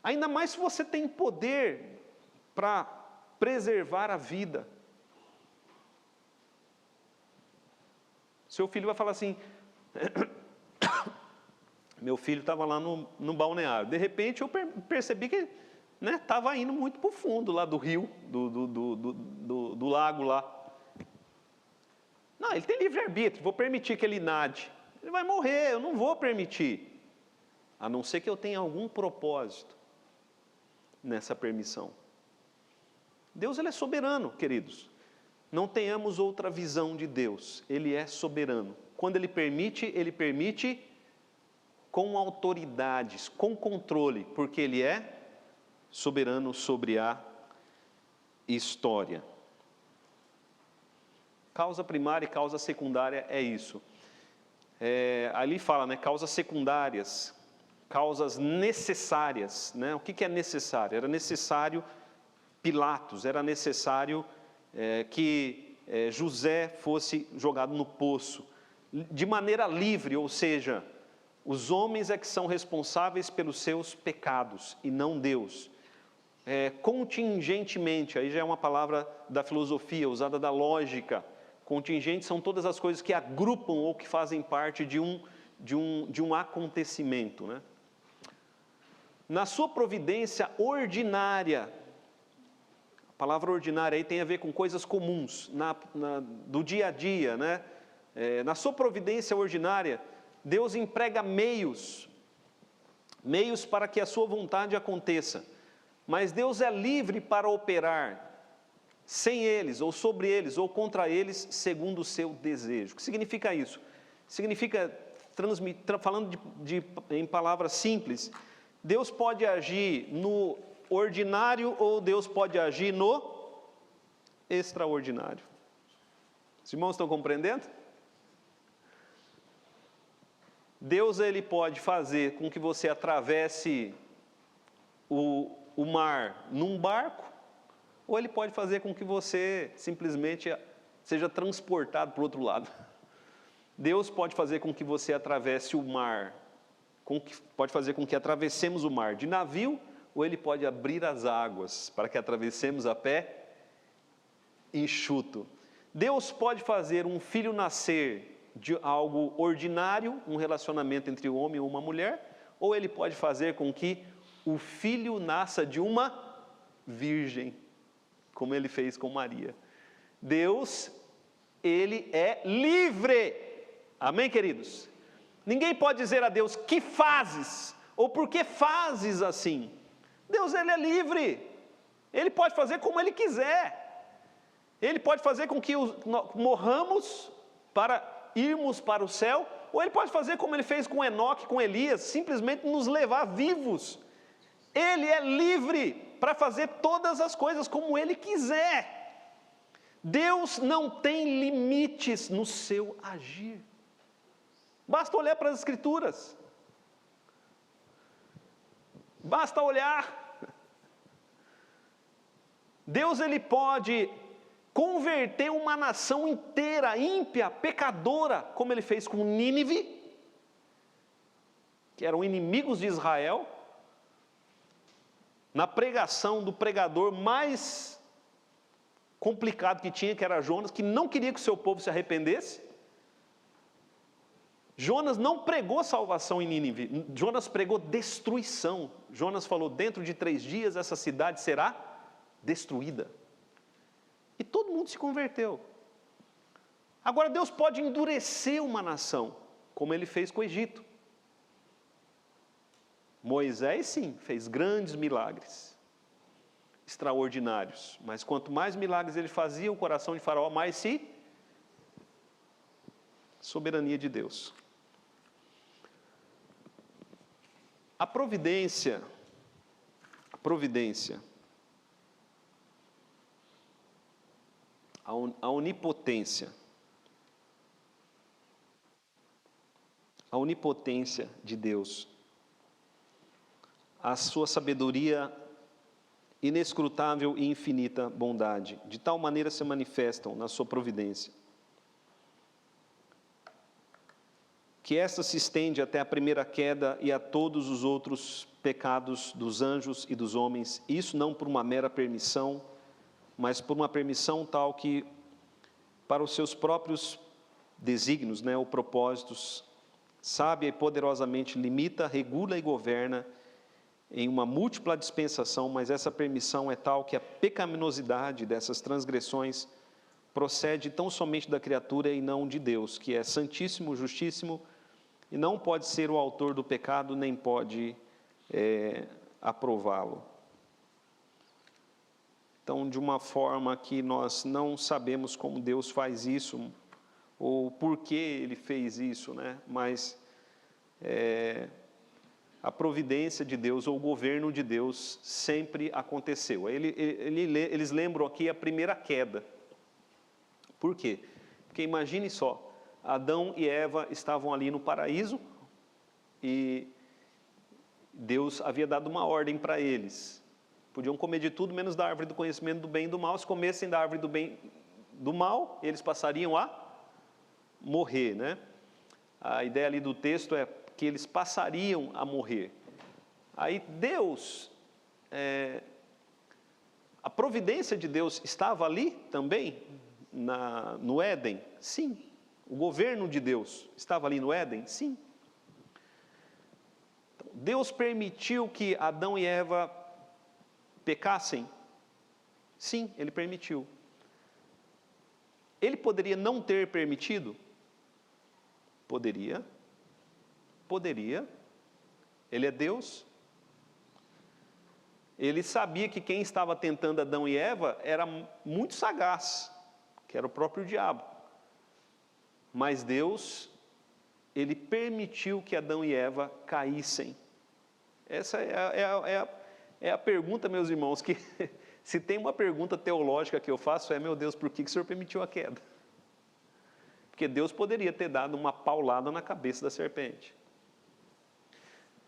Ainda mais se você tem poder para preservar a vida. Seu filho vai falar assim, meu filho estava lá no balneário, de repente eu percebi que estava indo muito para o fundo lá do rio, do lago lá. Não, ele tem livre-arbítrio, vou permitir que ele nade. Ele vai morrer, eu não vou permitir. A não ser que eu tenha algum propósito nessa permissão. Deus, ele é soberano, queridos. Não tenhamos outra visão de Deus. Ele é soberano. Quando ele permite com autoridades, com controle, porque ele é soberano sobre a história. Causa primária e causa secundária é isso. Ali fala, causas secundárias, causas necessárias. O que é necessário? Era necessário Pilatos, era necessário que José fosse jogado no poço, de maneira livre, ou seja, os homens é que são responsáveis pelos seus pecados, e não Deus. Contingentemente, aí já é uma palavra da filosofia, usada da lógica. Contingente são todas as coisas que agrupam ou que fazem parte de um acontecimento. Na sua providência ordinária, a palavra ordinária aí tem a ver com coisas comuns, do dia a dia. Na sua providência ordinária, Deus emprega meios para que a sua vontade aconteça. Mas Deus é livre para operar sem eles, ou sobre eles, ou contra eles, segundo o seu desejo. O que significa isso? Significa, falando em palavras simples, Deus pode agir no ordinário ou Deus pode agir no extraordinário. Os irmãos estão compreendendo? Deus, ele pode fazer com que você atravesse o mar num barco, ou ele pode fazer com que você simplesmente seja transportado para o outro lado. Deus pode fazer com que você atravesse o mar, pode fazer com que atravessemos o mar de navio, ou ele pode abrir as águas para que atravessemos a pé enxuto. Deus pode fazer um filho nascer de algo ordinário, um relacionamento entre um homem e uma mulher, ou ele pode fazer com que o filho nasça de uma virgem, como ele fez com Maria. Deus, ele é livre. Amém, queridos? Ninguém pode dizer a Deus, que fazes? Ou por que fazes assim? Deus, ele é livre. Ele pode fazer como ele quiser. Ele pode fazer com que morramos para irmos para o céu, ou ele pode fazer como ele fez com Enoque, com Elias, simplesmente nos levar vivos. Ele é livre para fazer todas as coisas como ele quiser. Deus não tem limites no seu agir. Basta olhar para as Escrituras. Basta olhar. Deus, ele pode converter uma nação inteira, ímpia, pecadora, como ele fez com Nínive, que eram inimigos de Israel, na pregação do pregador mais complicado que tinha, que era Jonas, que não queria que o seu povo se arrependesse. Jonas não pregou salvação em Nínive, Jonas pregou destruição. Jonas falou, dentro de 3 dias essa cidade será destruída. E todo mundo se converteu. Agora Deus pode endurecer uma nação, como ele fez com o Egito. Moisés, sim, fez grandes milagres, extraordinários. Mas quanto mais milagres ele fazia, o coração de Faraó mais se... Soberania de Deus. A providência, a onipotência, a onipotência de Deus, a sua sabedoria inescrutável e infinita bondade, de tal maneira se manifestam na sua providência, que esta se estende até a primeira queda e a todos os outros pecados dos anjos e dos homens, isso não por uma mera permissão, mas por uma permissão tal que, para os seus próprios desígnios, ou propósitos, sábia e poderosamente limita, regula e governa em uma múltipla dispensação, mas essa permissão é tal que a pecaminosidade dessas transgressões procede tão somente da criatura e não de Deus, que é santíssimo, justíssimo, e não pode ser o autor do pecado, nem pode aprová-lo. Então, de uma forma que nós não sabemos como Deus faz isso, ou por que Ele fez isso, mas a providência de Deus, ou o governo de Deus, sempre aconteceu. Eles lembram aqui a primeira queda. Por quê? Porque imagine só, Adão e Eva estavam ali no paraíso, e Deus havia dado uma ordem para eles. Podiam comer de tudo, menos da árvore do conhecimento do bem e do mal. Se comessem da árvore do bem e do mal, eles passariam a morrer, A ideia ali do texto é que eles passariam a morrer. Aí Deus, a providência de Deus estava ali também, no Éden? Sim. O governo de Deus estava ali no Éden? Sim. Então, Deus permitiu que Adão e Eva pecassem? Sim, Ele permitiu. Ele poderia não ter permitido? Poderia. Ele é Deus. Ele sabia que quem estava tentando Adão e Eva era muito sagaz, que era o próprio diabo. Mas Deus, Ele permitiu que Adão e Eva caíssem. Essa é a pergunta, meus irmãos, que se tem uma pergunta teológica que eu faço meu Deus, por que o Senhor permitiu a queda? Porque Deus poderia ter dado uma paulada na cabeça da serpente.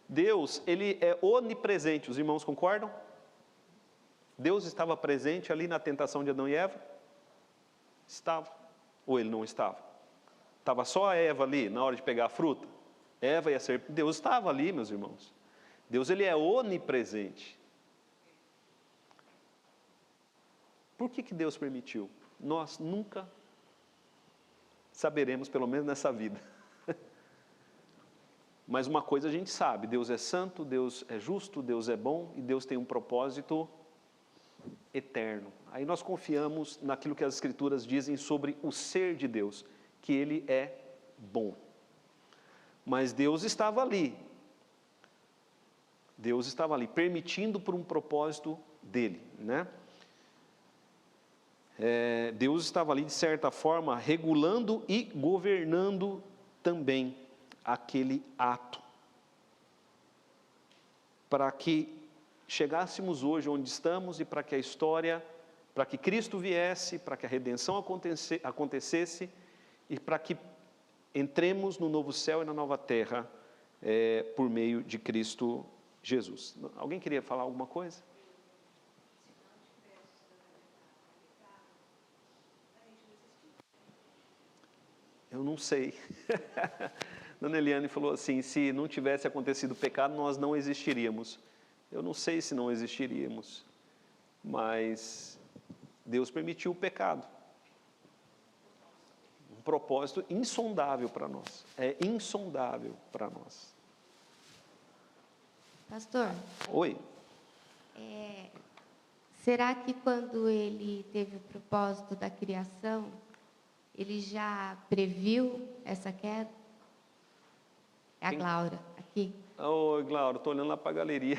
Deus, Ele é onipresente, os irmãos concordam? Deus estava presente ali na tentação de Adão e Eva? Estava. Ou Ele não estava? Estava só a Eva ali, na hora de pegar a fruta? Eva e a serpente. Deus estava ali, meus irmãos. Deus, Ele é onipresente. Por que Deus permitiu? Nós nunca saberemos, pelo menos nessa vida. Mas uma coisa a gente sabe, Deus é santo, Deus é justo, Deus é bom, e Deus tem um propósito eterno. Aí nós confiamos naquilo que as Escrituras dizem sobre o ser de Deus, que Ele é bom. Mas Deus estava ali. Deus estava ali, permitindo por um propósito dEle, Deus estava ali, de certa forma, regulando e governando também aquele ato. Para que chegássemos hoje onde estamos e para que a história, para que Cristo viesse, para que a redenção acontecesse e para que entremos no novo céu e na nova terra por meio de Cristo Jesus. Alguém queria falar alguma coisa? Eu não sei. Dona Eliane falou assim, se não tivesse acontecido o pecado, nós não existiríamos. Eu não sei se não existiríamos, mas Deus permitiu o pecado. Um propósito insondável para nós. É insondável para nós. Pastor. Oi. Será que quando Ele teve o propósito da criação, Ele já previu essa queda? É a Glaura, aqui. Oi, Glaura, estou olhando lá para a galeria.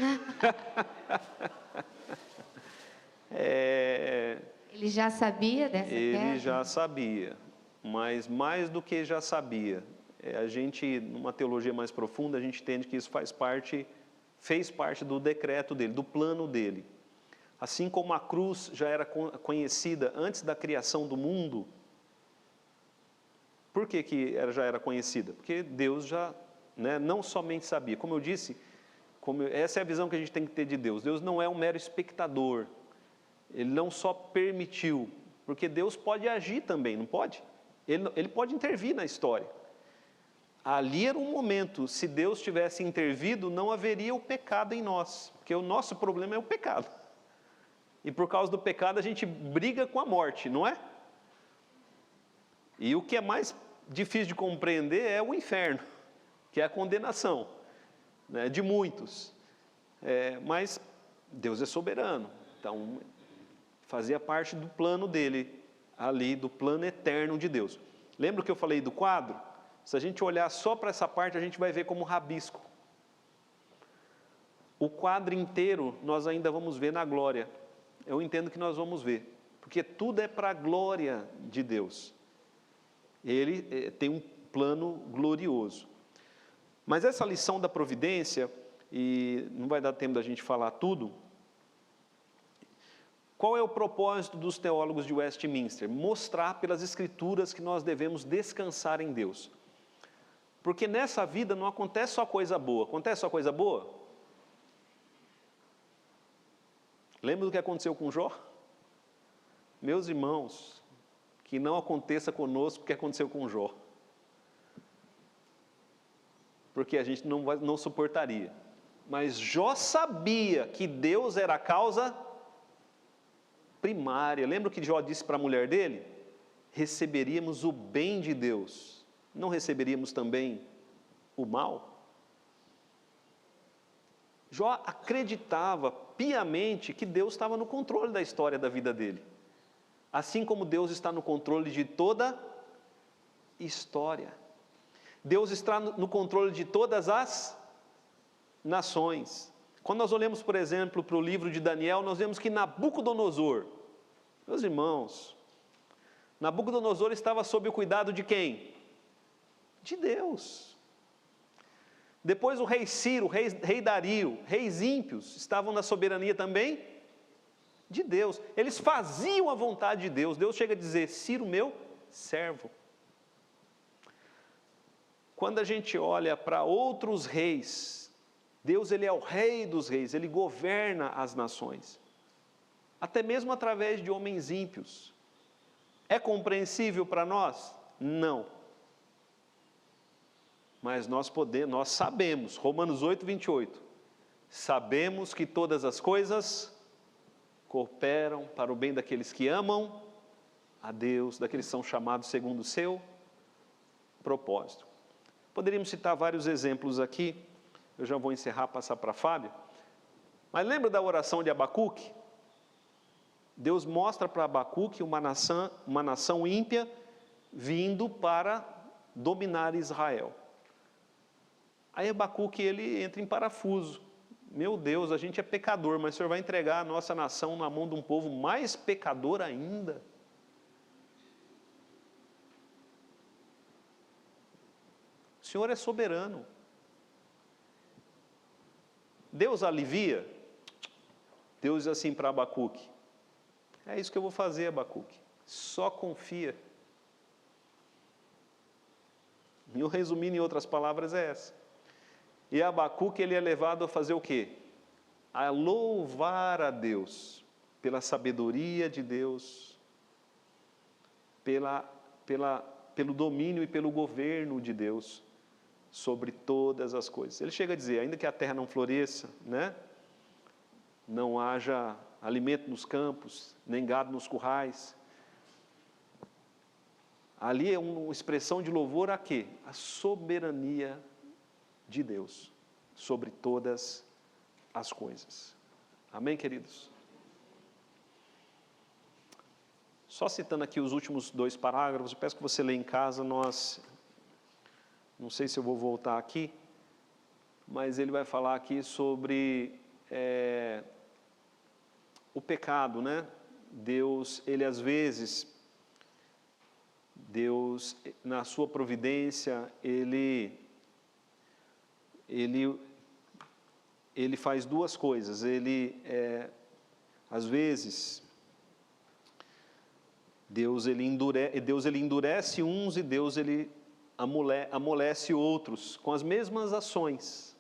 Ele já sabia dessa queda? Ele já sabia, mas mais do que já sabia. A gente, numa teologia mais profunda, a gente entende que isso fez parte do decreto dele, do plano dele. Assim como a cruz já era conhecida antes da criação do mundo. Por que já era conhecida? Porque Deus já né? Não somente sabia. Como eu disse, essa é a visão que a gente tem que ter de Deus. Deus não é um mero espectador. Ele não só permitiu, porque Deus pode agir também, não pode? Ele pode intervir na história. Ali era um momento, se Deus tivesse intervido, não haveria o pecado em nós, porque o nosso problema é o pecado. E por causa do pecado a gente briga com a morte, não é? E o que é mais difícil de compreender é o inferno, que é a condenação, né, de muitos. Mas Deus é soberano, então fazia parte do plano dele, ali, do plano eterno de Deus. Lembra que eu falei do quadro? Se a gente olhar só para essa parte, a gente vai ver como rabisco. O quadro inteiro nós ainda vamos ver na glória. Eu entendo que nós vamos ver, porque tudo é para a glória de Deus. Ele tem um plano glorioso. Mas essa lição da providência, e não vai dar tempo da gente falar tudo, qual é o propósito dos teólogos de Westminster? Mostrar pelas Escrituras que nós devemos descansar em Deus. Porque nessa vida não acontece só coisa boa. Acontece só coisa boa? Lembra do que aconteceu com Jó? Meus irmãos, que não aconteça conosco o que aconteceu com Jó. Porque a gente não suportaria. Mas Jó sabia que Deus era a causa primária. Lembra o que Jó disse para a mulher dele? Receberíamos o bem de Deus. Não receberíamos também o mal? Jó acreditava piamente que Deus estava no controle da história da vida dele. Assim como Deus está no controle de toda história. Deus está no controle de todas as nações. Quando nós olhamos, por exemplo, para o livro de Daniel, nós vemos que Nabucodonosor, meus irmãos, Nabucodonosor estava sob o cuidado de quem? De Deus. Depois o rei Ciro, rei Dario, reis ímpios, estavam na soberania também de Deus. Eles faziam a vontade de Deus. Deus chega a dizer, Ciro, meu servo. Quando a gente olha para outros reis, Deus ele é o rei dos reis, ele governa as nações. Até mesmo através de homens ímpios. É compreensível para nós? Não. Mas nós sabemos, Romanos 8, 28, sabemos que todas as coisas cooperam para o bem daqueles que amam a Deus, daqueles que são chamados segundo o seu propósito. Poderíamos citar vários exemplos aqui, eu já vou encerrar, passar para a Fábio. Mas lembra da oração de Abacuque? Deus mostra para Abacuque uma nação ímpia vindo para dominar Israel. Aí Abacuque ele entra em parafuso. Meu Deus, a gente é pecador, mas o Senhor vai entregar a nossa nação na mão de um povo mais pecador ainda? O Senhor é soberano. Deus alivia? Deus diz assim para Abacuque, é isso que eu vou fazer, Abacuque, só confia. E eu resumindo em outras palavras é essa. E Abacuque ele é levado a fazer o quê? A louvar a Deus, pela sabedoria de Deus, pelo domínio e pelo governo de Deus sobre todas as coisas. Ele chega a dizer, ainda que a terra não floresça, né? Não haja alimento nos campos, nem gado nos currais. Ali é uma expressão de louvor a quê? A soberania de Deus sobre todas as coisas. Amém, queridos? Só citando aqui os últimos 2 parágrafos, eu peço que você leia em casa, não sei se eu vou voltar aqui, mas ele vai falar aqui sobre o pecado, né? Deus, ele às vezes, Deus, na sua providência, ele faz 2 coisas. Às vezes, Deus ele endurece uns e Deus ele amolece outros com as mesmas ações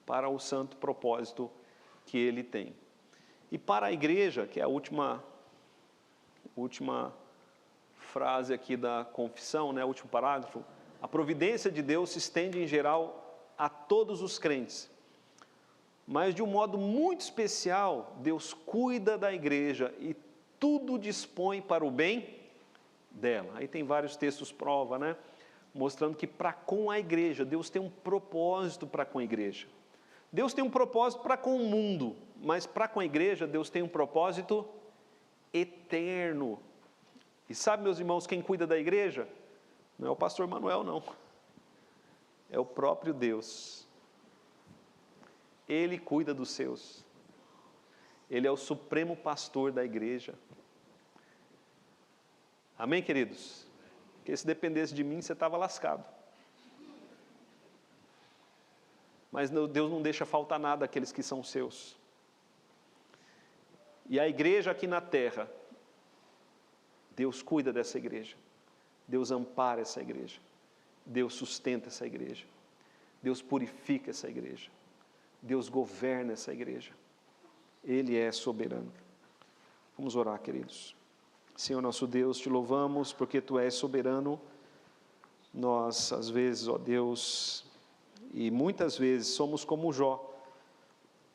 para o santo propósito que ele tem. E para a igreja, que é a última frase aqui da confissão, né, o último parágrafo, a providência de Deus se estende em geral a todos os crentes. Mas de um modo muito especial, Deus cuida da igreja e tudo dispõe para o bem dela. Aí tem vários textos prova, né? Mostrando que para com a igreja, Deus tem um propósito para com a igreja. Deus tem um propósito para com o mundo, mas para com a igreja, Deus tem um propósito eterno. E sabe, meus irmãos, quem cuida da igreja? Não é o pastor Manuel, não. É o próprio Deus. Ele cuida dos seus. Ele é o supremo pastor da igreja. Amém, queridos? Porque se dependesse de mim, você estava lascado. Mas Deus não deixa faltar nada àqueles que são seus. E a igreja aqui na terra, Deus cuida dessa igreja. Deus ampara essa igreja. Deus sustenta essa igreja. Deus purifica essa igreja. Deus governa essa igreja. Ele é soberano. Vamos orar, queridos. Senhor nosso Deus, te louvamos porque Tu és soberano. Nós, às vezes, ó Deus, e muitas vezes somos como Jó.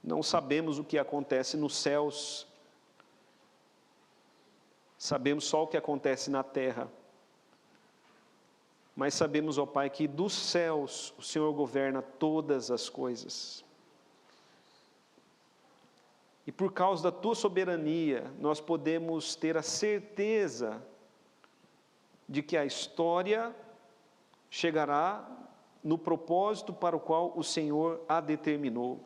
Não sabemos o que acontece nos céus. Sabemos só o que acontece na terra. Mas sabemos, ó Pai, que dos céus o Senhor governa todas as coisas. E por causa da Tua soberania, nós podemos ter a certeza de que a história chegará no propósito para o qual o Senhor a determinou.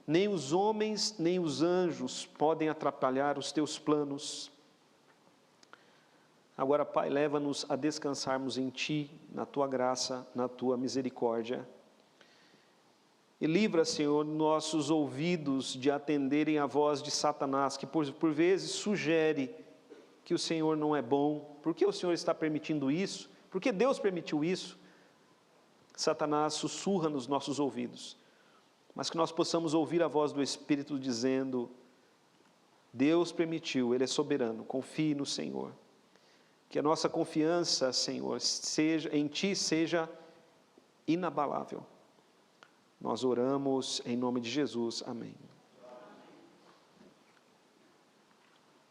Nem os homens, nem os anjos podem atrapalhar os Teus planos. Agora, Pai, leva-nos a descansarmos em Ti, na Tua graça, na Tua misericórdia. E livra, Senhor, nossos ouvidos de atenderem à voz de Satanás, que por vezes sugere que o Senhor não é bom. Por que o Senhor está permitindo isso? Por que Deus permitiu isso? Satanás sussurra nos nossos ouvidos. Mas que nós possamos ouvir a voz do Espírito dizendo: Deus permitiu, Ele é soberano, confie no Senhor. Que a nossa confiança, Senhor, em Ti seja inabalável. Nós oramos em nome de Jesus. Amém.